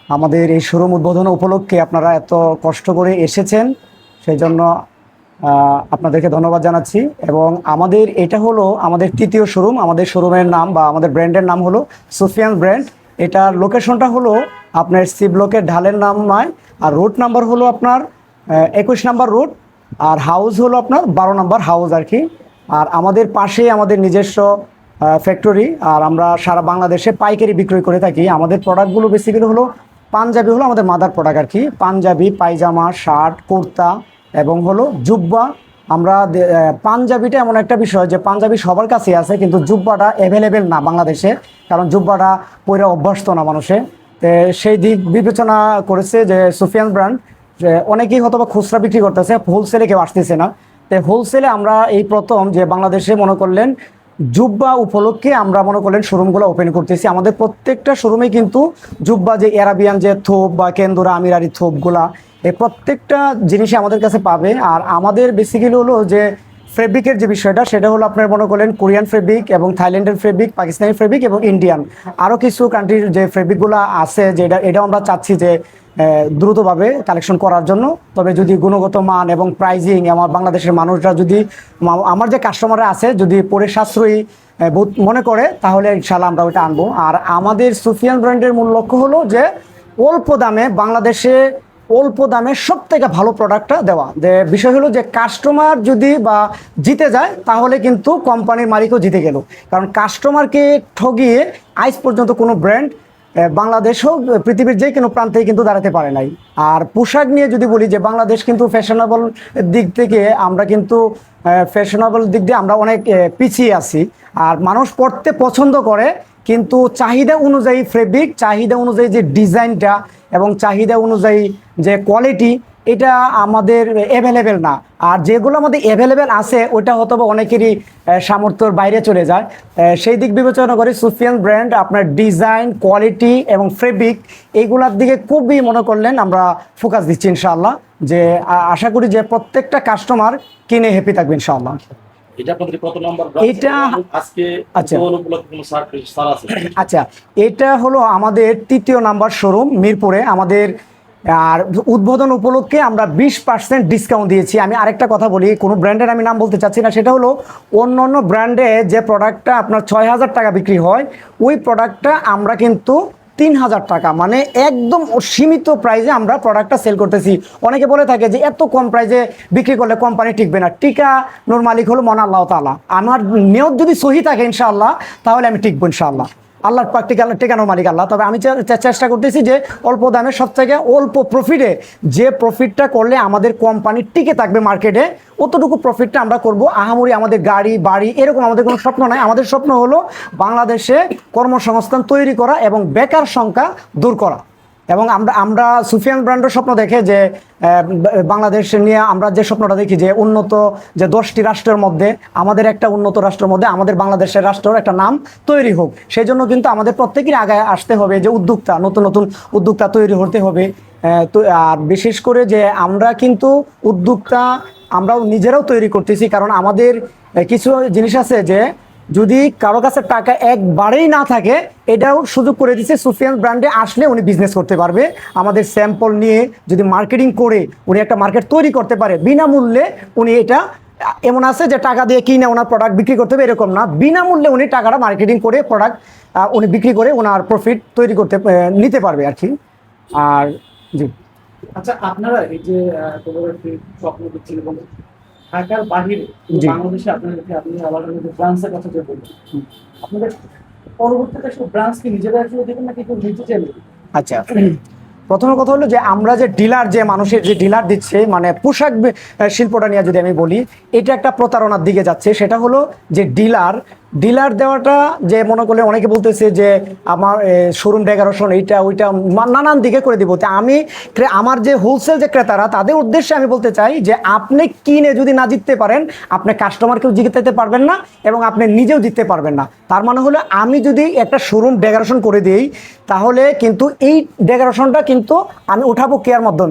আমাদের এই শোরুম উদ্বোধন উপলক্ষে আপনারা এত কষ্ট করে এসেছেন, সেই জন্য আপনাদেরকে ধন্যবাদ জানাচ্ছি। এবং আমাদের এটা হলো আমাদের তৃতীয় শোরুম। আমাদের শোরুমের নাম বা আমাদের ব্র্যান্ডের নাম হলো সুফিয়ান ব্র্যান্ড। এটার লোকেশনটা হলো আপনার সি ব্লকের ঢালের নাম নয়, আর রোড নাম্বার হলো আপনার 21 নাম্বার রোড, আর হাউস হলো আপনার 12 নাম্বার হাউস আর কি। আর আমাদের পাশেই আমাদের নিজস্ব ফ্যাক্টরি, আর আমরা সারা বাংলাদেশে পাইকারি বিক্রয় করে থাকি। আমাদের প্রোডাক্টগুলো বেসিক্যালি হলো পাঞ্জাবি, হলো আমাদের মাদার প্রোডাক্ট আর কি। পাঞ্জাবি, পায়জামা, শার্ট, কুর্তা এবং হলো জুব্বা। আমরা পাঞ্জাবিটা এমন একটা বিষয় যে পাঞ্জাবি সবার কাছে আছে, কিন্তু জুব্বাটা অ্যাভেলেবেল না বাংলাদেশে, কারণ জুব্বাটা পরে অভ্যস্ত না মানুষে। সেই দিক বিবেচনা করেছে যে সুফিয়ান ব্র্যান্ড, যে অনেকেই হয়তো বা খুচরা বিক্রি করতেছে, হোলসেলে কেউ আসতেছে না। তো হোলসেলে আমরা এই প্রথম যে বাংলাদেশে মনে করলেন জুব্বা উপলক্ষে আমরা মনে করলেন শোরুমগুলো ওপেন করতেছি। আমাদের প্রত্যেকটা শোরুমে কিন্তু জুব্বা, যে অ্যারাবিয়ান যে থোপ বা কেন্দুরা আমিরারি থোপগুলা, এই প্রত্যেকটা জিনিসই আমাদের কাছে পাবে। আর আমাদের বেসিক্যালি হলো যে ফেব্রিকের যে বিষয়টা, সেটা হলো আপনার মনে করলেন কোরিয়ান ফেব্রিক এবং থাইল্যান্ডের ফেব্রিক, পাকিস্তানি ফেব্রিক এবং ইন্ডিয়ান আরও কিছু কান্ট্রির যে ফেব্রিকগুলো আছে, যে এটাও আমরা চাচ্ছি যে দ্রুতভাবে কালেকশন করার জন্য। তবে যদি গুণগত মান এবং প্রাইজিং আমার বাংলাদেশের মানুষরা যদি, আমার যে কাস্টমাররা আছে, যদি পরে সাশ্রয়ী মনে করে, তাহলে ইনশাআল্লাহ আমরা ওইটা আনবো। আর আমাদের সুফিয়ান ব্র্যান্ডের মূল লক্ষ্য হলো যে অল্প দামে বাংলাদেশে, অল্প দামে সব থেকে ভালো প্রোডাক্টটা দেওয়া। যে বিষয় হলো যে কাস্টমার যদি বা জিতে যায়, তাহলে কিন্তু কোম্পানির মালিকও জিতে গেল। কারণ কাস্টমারকে ঠগিয়ে আজ পর্যন্ত কোনো ব্র্যান্ড বাংলাদেশ হোক পৃথিবীর যে কোনো প্রান্তেই কিন্তু দাঁড়াতে পারে নাই। আর পোশাক নিয়ে যদি বলি, যে বাংলাদেশ কিন্তু ফ্যাশনেবল দিক থেকে আমরা কিন্তু ফ্যাশনেবল দিক দিয়ে আমরা অনেক পিছিয়ে আছি। আর মানুষ পড়তে পছন্দ করে, কিন্তু চাহিদা অনুযায়ী ফেব্রিক, চাহিদা অনুযায়ী যে ডিজাইনটা এবং চাহিদা অনুযায়ী যে কোয়ালিটি, এটা আমাদের অ্যাভেলেবেল না। আর যেগুলো আমাদের অ্যাভেলেবেল আছে, ওইটা হয়তো বা অনেকেরই সামর্থ্যর বাইরে চলে যায়। সেই দিক বিবেচনা করে সুফিয়ান ব্র্যান্ড আপনার ডিজাইন, কোয়ালিটি এবং ফেব্রিক, এইগুলোর দিকে খুবই মনে করলেন আমরা ফোকাস দিচ্ছি ইনশাআল্লাহ। যে আশা করি যে প্রত্যেকটা কাস্টমার কিনে হ্যাপি থাকবে ইনশাআল্লাহ। আচ্ছা, এটা হলো আমাদের তৃতীয় নাম্বার শোরুম মিরপুরে আমাদের। আর উদ্বোধন উপলক্ষে আমরা 20% ডিসকাউন্ট দিয়েছি। আমি আরেকটা কথা বলি, কোনো ব্র্যান্ডের আমি নাম বলতে চাচ্ছি না, সেটা হলো অন্য অন্য ব্র্যান্ডে যে প্রোডাক্টটা আপনার 6000 টাকা বিক্রি হয়, ওই প্রোডাক্টটা আমরা কিন্তু 3000 টাকা, মানে একদম সীমিত প্রাইসে আমরা প্রোডাক্টটা সেল করতেছি। অনেকে বলে থাকে যে এত কম প্রাইসে বিক্রি করলে কোম্পানি টিকবে না। টিকা নোর মালিক হলো মন আল্লাহ তাআলা। আমার নিয়ত যদি সহি থাকে ইনশাআল্লাহ, তাহলে আমি টিকবো ইনশাআল্লাহ। আল্লাহর টেকানোর মালিক আল্লাহ। তবে আমি চেষ্টা করতেছি যে অল্প দামে সব থেকে অল্প প্রফিটে, যে প্রফিটটা করলে আমাদের কোম্পানি টিকে থাকবে মার্কেটে, অতটুকু প্রফিটটা আমরা করব। আহামরি আমাদের গাড়ি বাড়ি এরকম আমাদের কোনো স্বপ্ন নাই। আমাদের স্বপ্ন হলো বাংলাদেশে কর্মসংস্থান তৈরি করা এবং বেকার সংখ্যা দূর করা। এবং আমরা সুফিয়ান ব্র্যান্ডের স্বপ্ন দেখে যে বাংলাদেশ নিয়ে আমরা যে স্বপ্নটা দেখি যে উন্নত, যে 10টি রাষ্ট্রের মধ্যে আমাদের একটা উন্নত রাষ্ট্রের মধ্যে আমাদের বাংলাদেশের রাষ্ট্রের একটা নাম তৈরি হোক। সেই জন্য কিন্তু আমাদের প্রত্যেকেরই আগে আসতে হবে, যে উদ্যোক্তা, নতুন নতুন উদ্যোক্তা তৈরি হতে হবে। তো আর বিশেষ করে যে আমরা কিন্তু উদ্যোক্তা আমরাও নিজেরাও তৈরি করতেছি। কারণ আমাদের কিছু জিনিস আছে যে যদি কারো কাছে টাকা একবারেই না থাকে, এটাও সুযোগ করে দিচ্ছে সুফিয়ান ব্র্যান্ডে আসলে উনি বিজনেস করতে পারবে। আমাদের স্যাম্পল নিয়ে যদি মার্কেটিং করে উনি একটা মার্কেট তৈরি করতে পারে বিনামূল্যে, উনি এটা এমন আছে যে টাকা দিয়ে কিনে ওনার প্রোডাক্ট বিক্রি করতে হবে এরকম না, বিনামূল্যে উনি টাকাটা মার্কেটিং করে প্রোডাক্ট উনি বিক্রি করে ওনার প্রফিট তৈরি করতে নিতে পারবে আর কি। আর জি, আচ্ছা, আপনারা এই যে স্বপ্ন দিচ্ছেন এবং ঢাকার বাহিরে বাংলাদেশে আপনাদেরকে, আপনি আবার ব্রাঞ্চের কথা যে বলছেন, আপনাদের পরবর্তীতে সব ব্রাঞ্চ কি নিজেরা আসলে দেবেন নাকি কেউ নিতে চাইবে? আচ্ছা, প্রথম কথা হলো যে আমরা যে ডিলার, যে মানুষের যে ডিলার দিচ্ছে, মানে পোশাক শিল্পটা নিয়ে যদি আমি বলি, এটা একটা প্রতারণার দিকে যাচ্ছে। সেটা হলো যে ডিলার দেওয়াটা, যে মনে করলে অনেকে বলতেছে যে আমার শোরুম ডেকোরেশন এইটা ওইটা নানান দিকে করে দিব। আমি আমার যে হোলসেল যে ক্রেতারা, তাদের উদ্দেশ্যে আমি বলতে চাই যে আপনি কিনে যদি না জিততে পারেন, আপনি কাস্টমারকেও জিততে পারবেন না এবং আপনি নিজেও জিততে পারবেন না। তার মানে হলো আমি যদি একটা শোরুম ডেকোরেশন করে দিই, তাহলে কিন্তু এই ডেকোরেশনটা কিন্তু আমি উঠাবো কেয়ার মাধ্যমে।